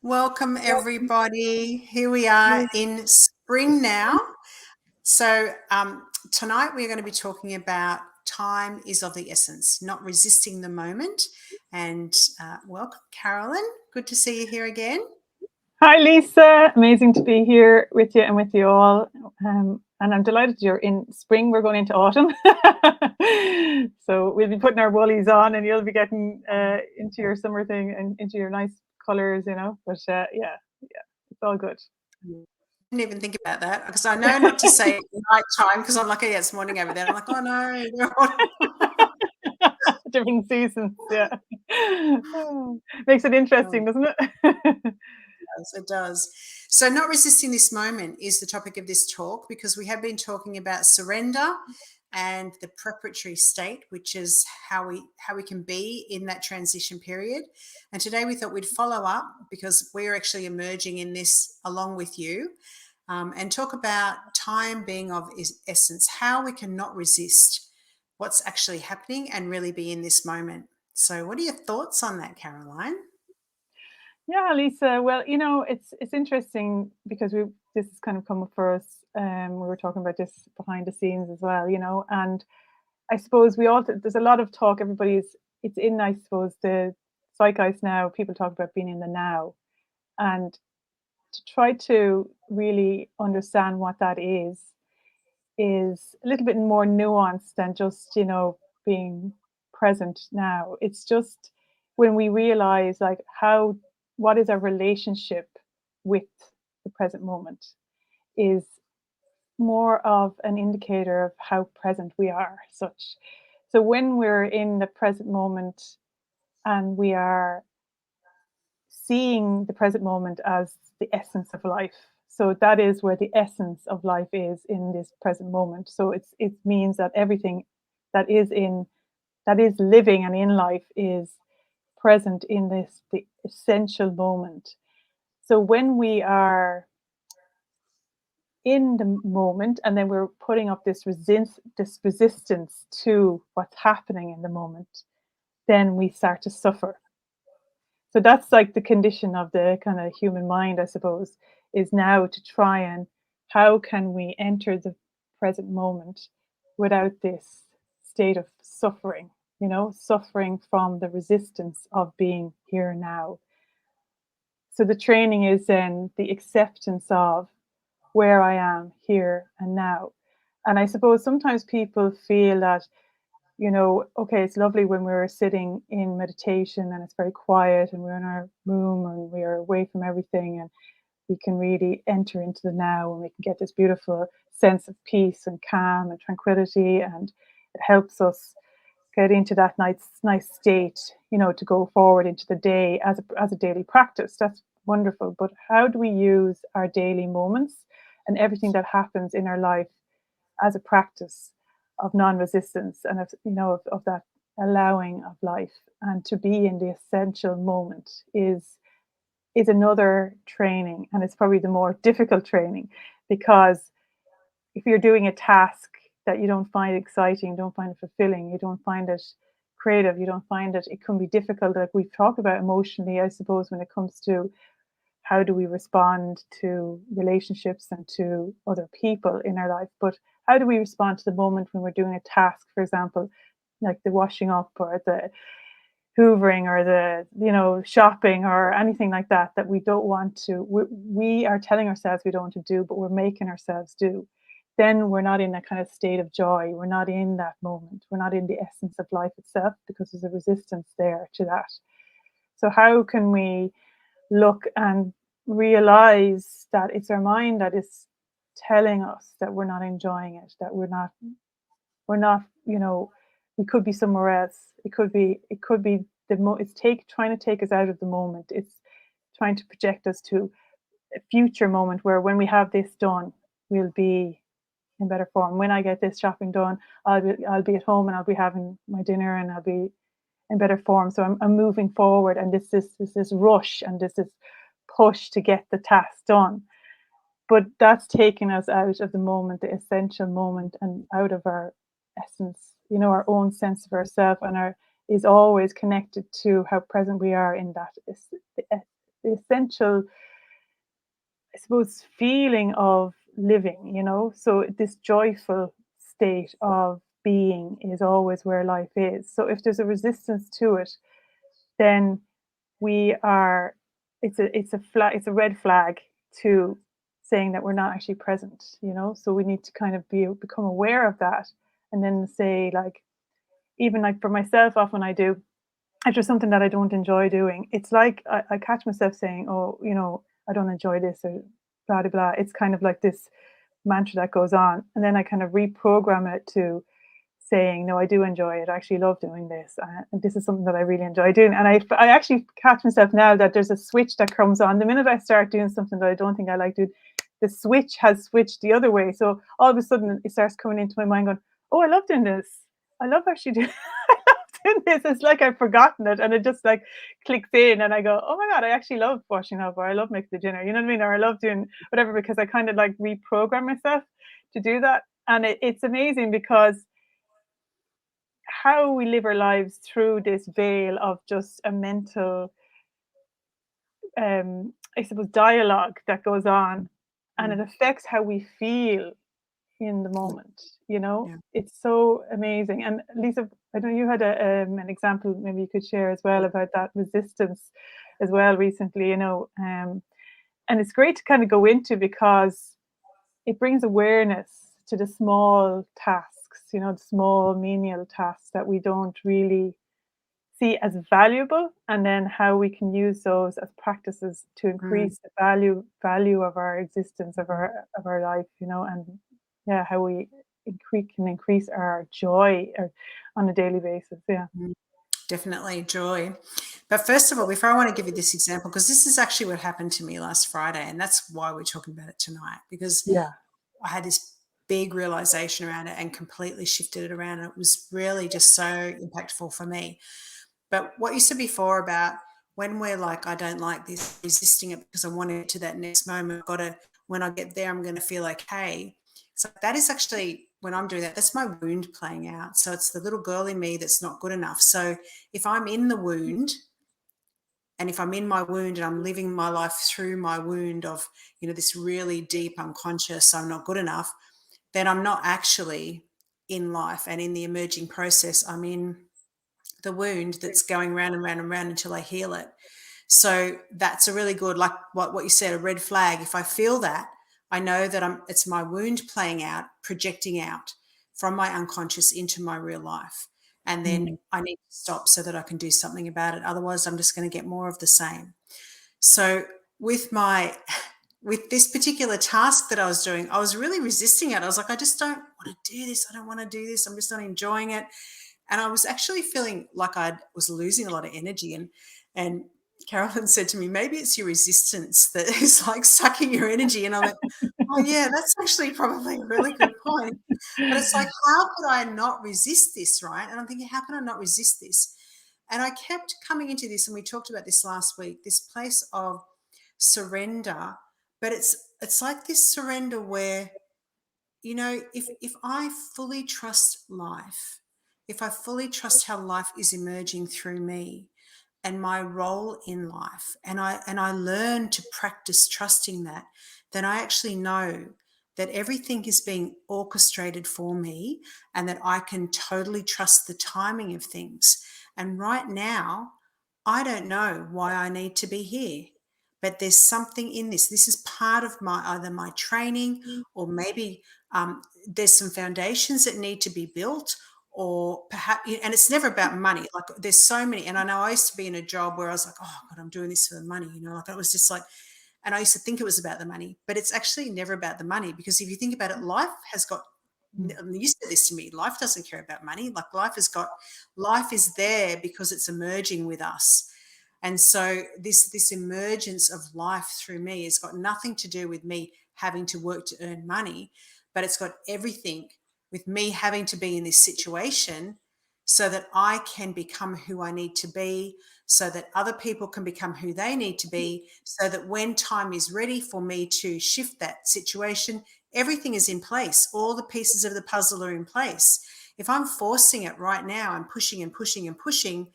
Welcome, everybody. Here we are in spring now. So, tonight we're going to be talking about time is of the essence, not resisting the moment. And welcome, Carolyn. Good to see you here again. Hi, Lisa. Amazing to be here with you and with you all. And I'm delighted you're in spring. We're going into autumn. So we'll be putting our woolies on and you'll be getting into your summer thing and into your nice colours, But yeah, it's all good. I didn't even think about that because I know not to say night time because I'm like, oh, yeah, it's morning over there. I'm like, oh, no. Different seasons, yeah. Makes it interesting, doesn't it? It does. So not resisting this moment is the topic of this talk because we have been talking about surrender and the preparatory state, which is how we can be in that transition period. And today we thought we'd follow up because we're actually emerging in this along with you, and talk about time being of essence, how we can not resist what's actually happening and really be in this moment. So what are your thoughts on that, Caroline? Yeah, Lisa. Well, it's interesting because this has kind of come up for us. We were talking about this behind the scenes as well, and I suppose there's a lot of talk. It's in, I suppose, the zeitgeist now. People talk about being in the now, and to try to really understand what that is a little bit more nuanced than just being present now. It's just when we realize like what is our relationship with the present moment is more of an indicator of how present we are. So when we're in the present moment and we are seeing the present moment as the essence of life, so that is where the essence of life is in this present moment. So it means that everything that is living and in life is present in the essential moment. So when we are in the moment and then we're putting up this resistance to what's happening in the moment, then we start to suffer. So that's like the condition of the kind of human mind, I suppose, is now to try and how can we enter the present moment without this state of suffering, suffering from the resistance of being here now. So the training is then the acceptance of where I am here and now. And I suppose sometimes people feel that, okay, it's lovely when we're sitting in meditation and it's very quiet and we're in our room and we are away from everything and we can really enter into the now and we can get this beautiful sense of peace and calm and tranquility, and it helps us get into that nice state, to go forward into the day as a daily practice. That's wonderful. But how do we use our daily moments and everything that happens in our life as a practice of non-resistance and of that allowing of life, and to be in the essential moment is another training, and it's probably the more difficult training, because if you're doing a task that you don't find exciting, don't find it fulfilling, you don't find it creative, you don't find it can be difficult. Like we've talked about emotionally, I suppose, when it comes to how do we respond to relationships and to other people in our life, but how do we respond to the moment when we're doing a task, for example, like the washing up or the hoovering or the shopping or anything like that we don't want to, we are telling ourselves we don't want to do, but we're making ourselves do. Then we're not in a kind of state of joy, we're not in that moment, we're not in the essence of life itself, because there's a resistance there to that. So how can we look and realize that it's our mind that is telling us that we're not enjoying it, that we're not we could be somewhere else. It could be trying to take us out of the moment. It's trying to project us to a future moment where when we have this done, we'll be in better form. When I get this shopping done, I'll be at home and I'll be having my dinner and I'll be in better form. So I'm moving forward, and this rush and this push to get the task done. But that's taking us out of the moment, the essential moment, and out of our essence, our own sense of ourself, and is always connected to how present we are in that the essential, I suppose, feeling of living, you know? So this joyful state of being is always where life is. So if there's a resistance to it, then we are it's a red flag to saying that we're not actually present, you know? So we need to kind of become aware of that, and then say, like, even like for myself, often I do, if there's something that I don't enjoy doing, it's like I catch myself saying, "Oh, you know, I don't enjoy this," or blah blah blah. It's kind of like this mantra that goes on, and then I kind of reprogram it to saying, "No, I do enjoy it. I actually love doing this, and this is something that I really enjoy doing." And I actually catch myself now that there's a switch that comes on the minute I start doing something that I don't think I like doing. The switch has switched the other way, so all of a sudden it starts coming into my mind, going, "Oh, I love doing this. I love actually doing." Doing this. It's like I've forgotten it, and it just like clicks in, and I go, "Oh my god, I actually love washing up, or I love making the dinner." You know what I mean? Or I love doing whatever, because I kind of like reprogram myself to do that, and it's amazing because how we live our lives through this veil of just a mental, I suppose, dialogue that goes on, and it Mm. affects how we feel in the Yeah. moment, you know? Yeah. It's so amazing. And Lisa, I know you had an example maybe you could share as well about that resistance as well recently, you know, and it's great to kind of go into, because it brings awareness to the small tasks, you know, the small menial tasks that we don't really see as valuable, and then how we can use those as practices to Mm. increase the value of our existence, of our life, you know, and yeah, how we increase our joy on a daily basis. Yeah. Mm. Definitely joy. But first of all, before I want to give you this example, because this is actually what happened to me last Friday, and that's why we're talking about it tonight, because Yeah. I had this big realization around it and completely shifted it around. And it was really just so impactful for me. But what you said before about when we're like, I don't like this, resisting it because I want to get to that next moment, I've got to, when I get there, I'm going to feel okay. So that is actually, when I'm doing that, that's my wound playing out. So it's the little girl in me that's not good enough. So if I'm in the wound, and if I'm in my wound and I'm living my life through my wound of, this really deep unconscious, I'm not good enough, then I'm not actually in life. And in the emerging process, I'm in the wound that's going round and round and round until I heal it. So that's a really good, like what you said, a red flag. If I feel that, I know that it's my wound playing out, projecting out from my unconscious into my real life. And then Mm. I need to stop so that I can do something about it. Otherwise, I'm just going to get more of the same. So with this particular task that I was doing, I was really resisting it. I was like, I just don't want to do this. I don't want to do this. I'm just not enjoying it. And I was actually feeling like I was losing a lot of energy. And Carolyn said to me, maybe it's your resistance that is like sucking your energy. And I'm like, oh yeah, that's actually probably a really good point. But it's like, how could I not resist this, right? And I'm thinking, how can I not resist this? And I kept coming into this, and we talked about this last week, this place of surrender. But it's like this surrender where, if I fully trust life, if I fully trust how life is emerging through me and my role in life, and I learn to practice trusting that, then I actually know that everything is being orchestrated for me, and that I can totally trust the timing of things. And right now, I don't know why I need to be here, but there's something in this. This is part of either my training, or maybe there's some foundations that need to be built, or perhaps, and it's never about money. Like, there's so many, and I know I used to be in a job where I was like, oh God, I'm doing this for the money, like it was just like, and I used to think it was about the money, but it's actually never about the money, because if you think about it, life has got, you said this to me, life doesn't care about money. Like, life is there because it's emerging with us. And so this emergence of life through me has got nothing to do with me having to work to earn money, but it's got everything with me having to be in this situation so that I can become who I need to be, so that other people can become who they need to be, so that when time is ready for me to shift that situation, everything is in place. All the pieces of the puzzle are in place. If I'm forcing it right now and pushing and pushing and pushing,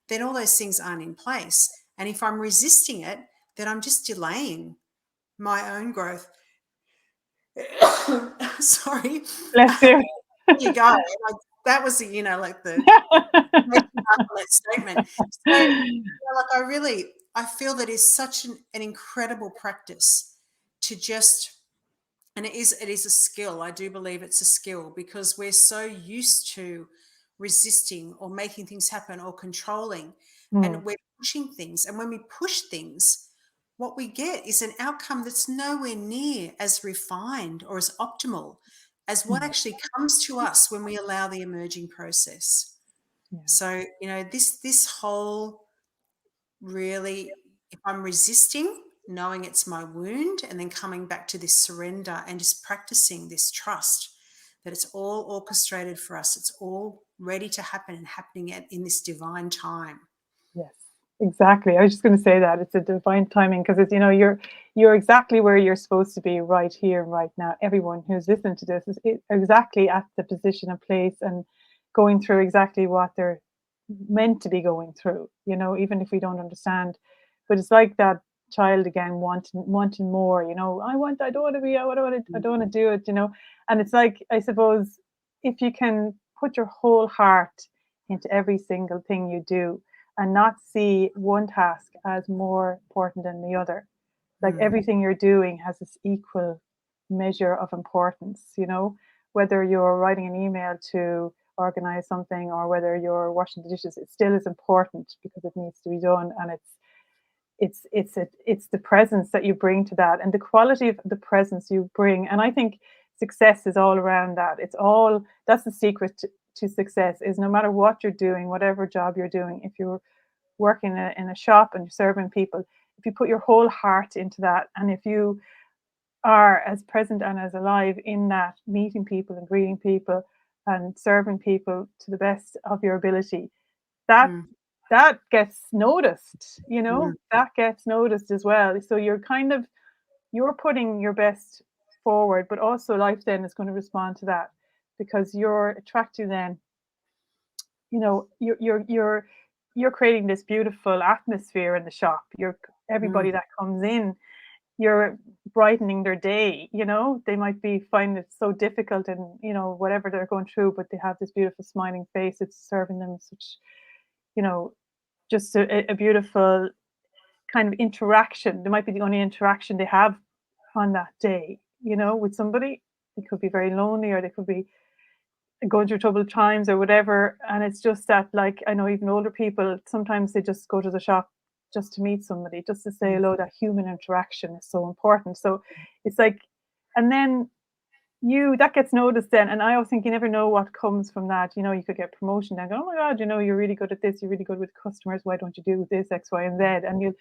then all those things aren't in place. And if I'm resisting it, then I'm just delaying my own growth. Sorry. Bless you. There you go. Like, that was, like the making up on that statement. So, like, I feel that is such an incredible practice to just, and it is a skill. I do believe it's a skill, because we're so used to resisting or making things happen or controlling, and we're pushing things. And when we push things, what we get is an outcome that's nowhere near as refined or as optimal as what actually comes to us when we allow the emerging process. Yeah. So, this whole, really, if I'm resisting, knowing it's my wound, and then coming back to this surrender and just practicing this trust that it's all orchestrated for us. It's all ready to happen and happening in this divine time. Yes, exactly. I was just going to say that it's a divine timing, because it's, you're exactly where you're supposed to be right here and right now. Everyone who's listening to this is exactly at the position and place and going through exactly what they're meant to be going through, even if we don't understand. But it's like that child again, wanting more, I don't want to be, I don't want to do it, and it's like, I suppose, if you can put your whole heart into every single thing you do and not see one task as more important than the other, like everything you're doing has this equal measure of importance, whether you're writing an email to organize something or whether you're washing the dishes, it still is important because it needs to be done. And it's the presence that you bring to that and the quality of the presence you bring. And I think success is all around that. That's the secret to success, is no matter what you're doing, whatever job you're doing, if you're working in a shop and you're serving people, if you put your whole heart into that, and if you are as present and as alive in that, meeting people and greeting people and serving people to the best of your ability, that that gets noticed, that gets noticed as well. So you're putting your best forward, but also life then is going to respond to that, because you're attracting then, you're creating this beautiful atmosphere in the shop. Everybody that comes in, you're brightening their day. They might be finding it so difficult and whatever they're going through, but they have this beautiful smiling face. It's serving them such, just a beautiful kind of interaction. There might be the only interaction they have on that day, with somebody. They could be very lonely, or they could be going through troubled times or whatever. And it's just that, like, I know even older people, sometimes they just go to the shop just to meet somebody, just to say hello. That human interaction is so important. So it's like, and then that gets noticed then. And I always think you never know what comes from that. You could get promotion and go, oh my God, you're really good at this. You're really good with customers. Why don't you do this, X, Y, and Z? And you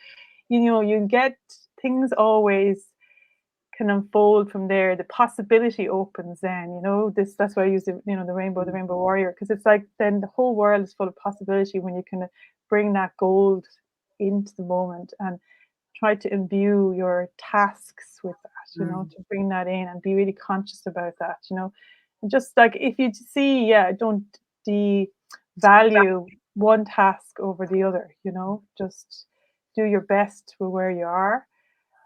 get things always can unfold from there. The possibility opens then, that's why I use the rainbow warrior, because it's like then the whole world is full of possibility when you can bring that gold into the moment and try to imbue your tasks with that, to bring that in and be really conscious about that, and just like, if you see, don't devalue one task over the other, just do your best with where you are.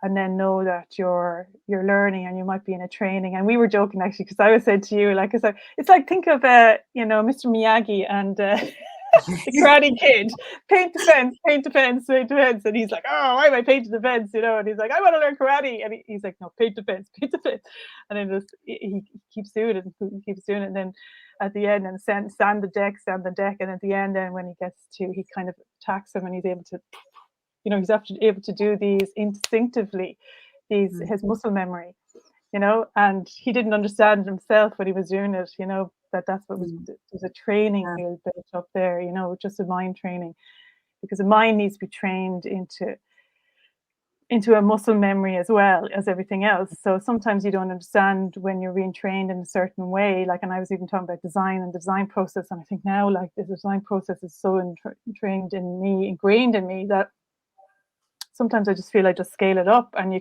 And then know that you're learning, and you might be in a training. And we were joking, actually, because I was said to you, like, it's like, think of Mr. Miyagi and the Karate Kid, paint the fence, paint the fence, paint the fence. And he's like, oh, why am I painting the fence? And he's like, I want to learn karate. And he's like, no, paint the fence, paint the fence. And then he keeps doing it and keeps doing it. And then at the end, and stand the deck. And at the end, then when he kind of attacks him, and he's able to, he's actually able to do these instinctively, his muscle memory, and he didn't understand himself when he was doing it, that's what was a training wheel built up there, just a mind training, because the mind needs to be trained into a muscle memory as well as everything else. So sometimes you don't understand when you're being trained in a certain way, like, and I was even talking about design and the design process, and I think now, like, the design process is so ingrained in me that sometimes I just feel I just scale it up, and you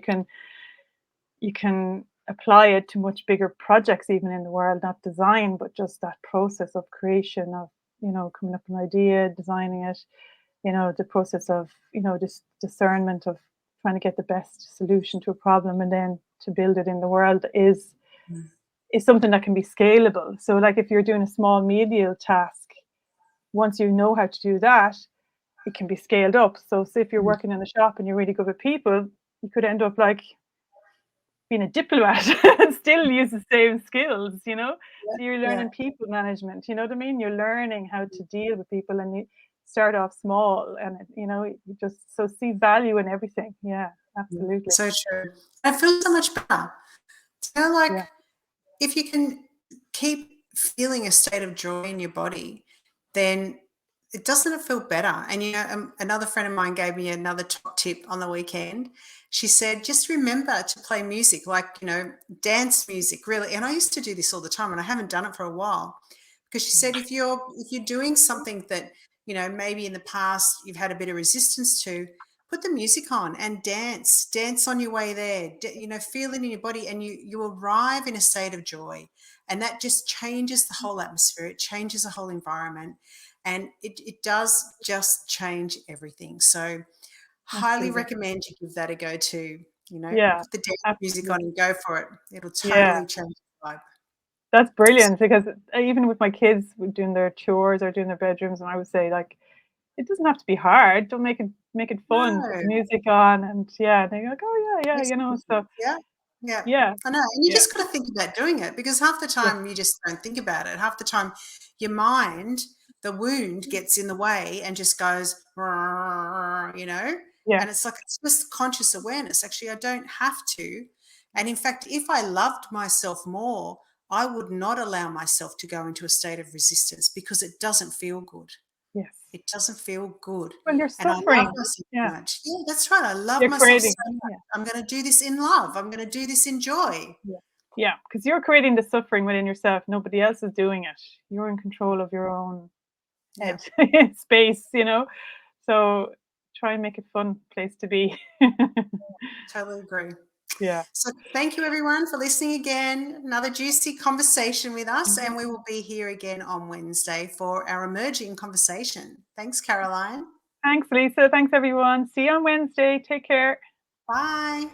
can apply it to much bigger projects, even in the world, not design, but just that process of creation of, coming up with an idea, designing it, the process of, this discernment of trying to get the best solution to a problem and then to build it in the world is something that can be scalable. So like if you're doing a small medial task, once you know how to do that, it can be scaled up. So say if you're working in the shop and you're really good with people, you could end up like being a diplomat and still use the same skills, you know? So you're learning people management, you know what I mean? You're learning how to deal with people, and you start off small, and you know, you just so see value in everything. Yeah, absolutely. So true. I feel so much better. So like Yeah. if you can keep feeling a state of joy in your body, then doesn't feel better? And you know, another friend of mine gave me another top tip on the weekend. She said, just remember to play music, like, you know, dance music, really. And I used to do this all the time, and I haven't done it for a while, because she said if you're doing something that, you know, maybe in the past you've had a bit of resistance to, put the music on and dance on your way there. You know, feel it in your body, and you arrive in a state of joy, and that just changes the whole atmosphere. It changes the whole environment, and it does just change everything. So highly Absolutely. recommend you give that a go too. You know, Yeah, put the dance music on absolutely. and go for it. It'll Yeah, totally change the vibe. that's brilliant, because even with my kids doing their chores or doing their bedrooms, and I would say like, it doesn't have to be hard. Don't make it fun. Put the No. music on, and yeah, they're like, oh yeah, yeah, Makes you it know. easy. So Yeah, yeah. yeah, I know, and you yeah, just got to think about doing it, because half the yeah, time you just don't think about it. Half the time your mind, the wound gets in the way and just goes, you know, yeah, and it's like it's just conscious awareness. Actually, I don't have to. And in fact, if I loved myself more, I would not allow myself to go into a state of resistance, because it doesn't feel good. yes. It doesn't feel good. When you're And I love suffering, myself so yeah, much. Yeah, that's right. I love you're myself creating, so much. yeah, I'm going to do this in love. I'm going to do this in joy. yeah, yeah, because you're creating the suffering within yourself. Nobody else is doing it. You're in control of your own Yeah, head space, you know. So try and make it fun place to be. totally agree. Yeah. So thank you everyone for listening again. Another juicy conversation with us, Mhm. and we will be here again on Wednesday for our emerging conversation. Thanks, Caroline. Thanks, Lisa. Thanks, everyone. See you on Wednesday. Take care. Bye.